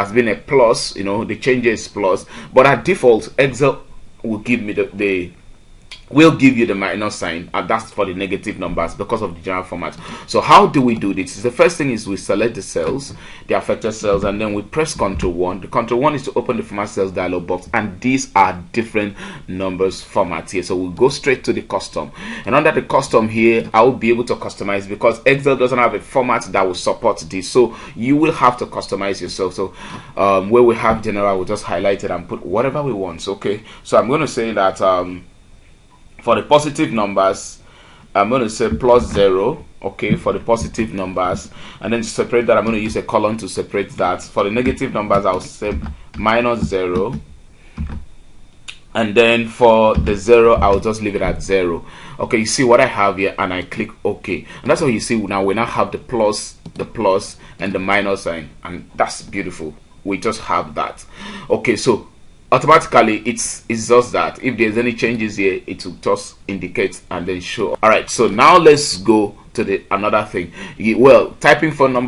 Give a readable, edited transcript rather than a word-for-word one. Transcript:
has been a plus, the change is plus, but at default Excel will give me the will give you the minus sign, and that's for the negative numbers because of the general format. So how do we do this? The first thing is we select the cells, the affected cells, and then we press Ctrl 1. The Ctrl 1 is to open the format cells dialog box, and these are different numbers formats here. So we'll go straight to the custom, and under the custom here I will be able to customize, because Excel doesn't have a format that will support this, so you will have to customize yourself. So where we have general, we'll just highlight it and put whatever we want. Okay, so I'm going to say that for the positive numbers, I'm going to say +0, okay, for the positive numbers, and then to separate that I'm going to use a colon to separate that. For the negative numbers I'll say -0, and then for the 0 I'll just leave it at 0. Okay, you see what I have here, and I click OK, and that's what you see now. We now have the plus, and the minus sign, and that's beautiful. We just have that. Okay, so automatically it's just that if there's any changes here, it will just indicate and then show. All right, so now let's go to the another thing. Well, typing phone number